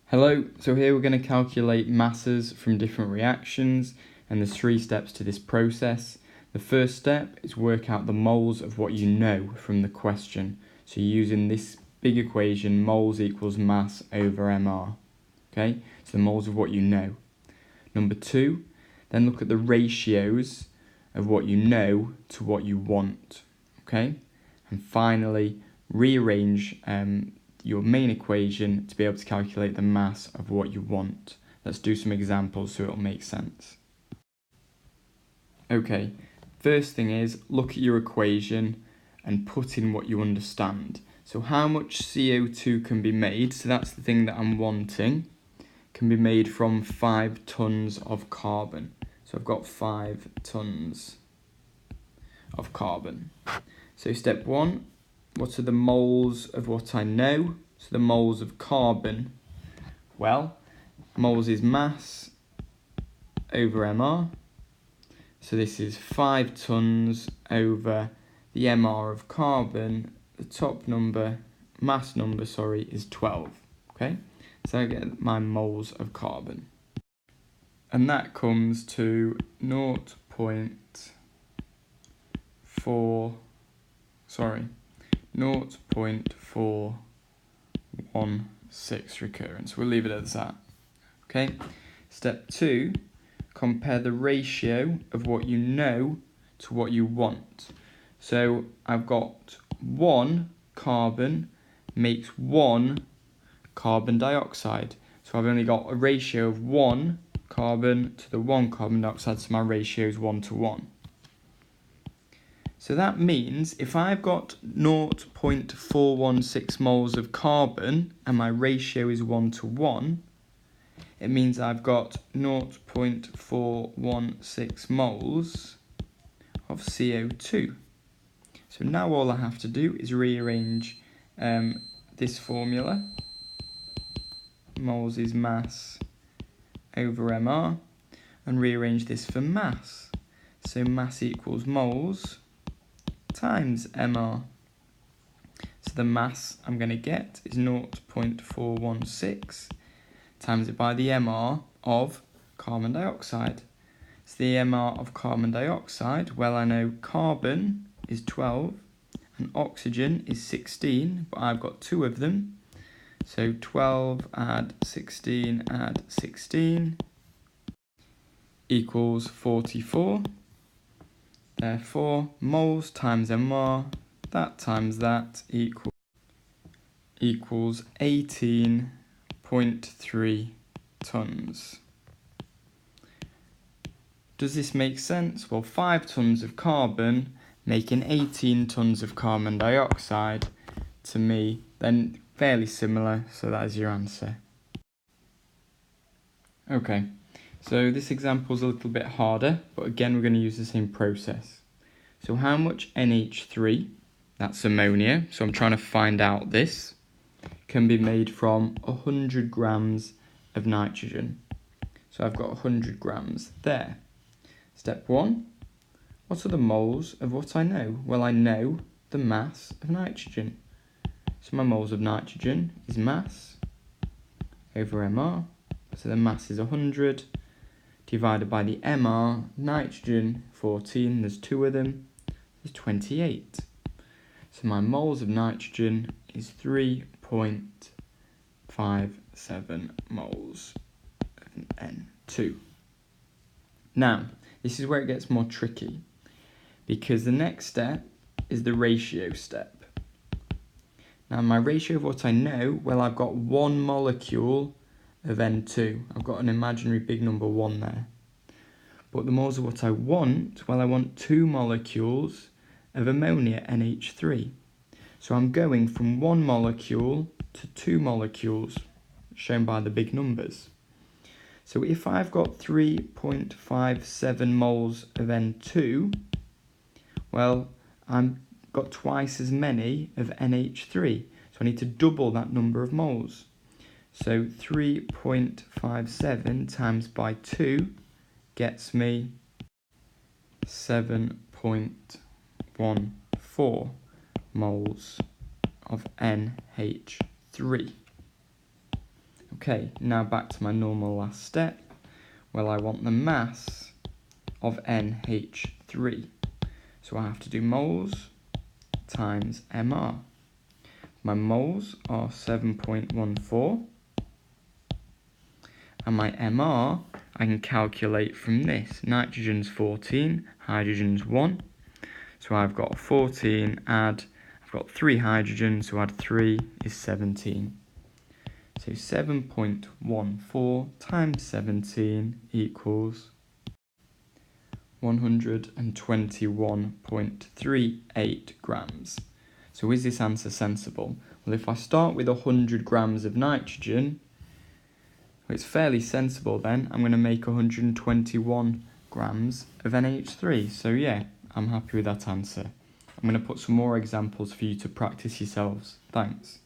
Hello, so here we're going to calculate masses from different reactions, and there's 3 steps to this process. The first step is work out the moles of what you know from the question. So you're using this big equation, moles equals mass over mR. Okay, so the moles of what you know. Number 2, then look at the ratios of what you know to what you want. Okay, and finally rearrange your main equation to be able to calculate the mass of what you want. Let's do some examples so it'll make sense. Okay, first thing is look at your equation and put in what you understand. So how much CO2 can be made, so that's the thing that I'm wanting, can be made from 5 tons of carbon. So I've got 5 tons of carbon. So step 1, what are the moles of what I know? So the moles of carbon, well, moles is mass over mR. So this is 5 tons over the mR of carbon. The top number, mass number, is 12. Okay, so I get my moles of carbon. And that comes to 0.41 recurrence. We'll leave it at that. Okay. Step 2, compare the ratio of what you know to what you want. So I've got 1 carbon makes 1 carbon dioxide. So I've only got a ratio of 1 carbon to the 1 carbon dioxide, so my ratio is 1 to 1. So that means if I've got 0.416 moles of carbon and my ratio is 1 to 1, it means I've got 0.416 moles of CO2. So now all I have to do is rearrange this formula. Moles is mass over mR, and rearrange this for mass. So mass equals moles times mR. So the mass I'm going to get is 0.416 times it by the mR of carbon dioxide. So the mR of carbon dioxide, well, I know carbon is 12 and oxygen is 16, but I've got 2 of them. So 12 add 16 equals 44. Therefore, moles times mR, that times that equals 18.3 tons. Does this make sense? Well, 5 tons of carbon making 18 tons of carbon dioxide, to me, then fairly similar, so that is your answer. Okay. So this example is a little bit harder, but again we're going to use the same process. So how much NH3, that's ammonia, so I'm trying to find out this, can be made from 100 grams of nitrogen. So I've got 100 grams there. Step 1, what are the moles of what I know? Well, I know the mass of nitrogen. So my moles of nitrogen is mass over mR, so the mass is 100, divided by the mR, nitrogen 14, there's 2 of them, there's 28. So my moles of nitrogen is 3.57 moles of N2. Now, this is where it gets more tricky, because the next step is the ratio step. Now my ratio of what I know, well, I've got 1 molecule of N2. I've got an imaginary big number 1 there. But the moles of what I want, well, I want 2 molecules of ammonia, NH3. So I'm going from 1 molecule to 2 molecules, shown by the big numbers. So if I've got 3.57 moles of N2, well, I've got twice as many of NH3. So I need to double that number of moles. So 3.57 times by 2 gets me 7.14 moles of NH3. Okay, now back to my normal last step. Well, I want the mass of NH3. So I have to do moles times MR. My moles are 7.14. And my MR, I can calculate from this. Nitrogen's 14, hydrogen's 1. So I've got 14 I've got 3 hydrogen, so add 3 is 17. So 7.14 times 17 equals 121.38 grams. So is this answer sensible? Well, if I start with 100 grams of nitrogen, it's fairly sensible then. I'm going to make 121 grams of NH3. So yeah, I'm happy with that answer. I'm going to put some more examples for you to practice yourselves. Thanks.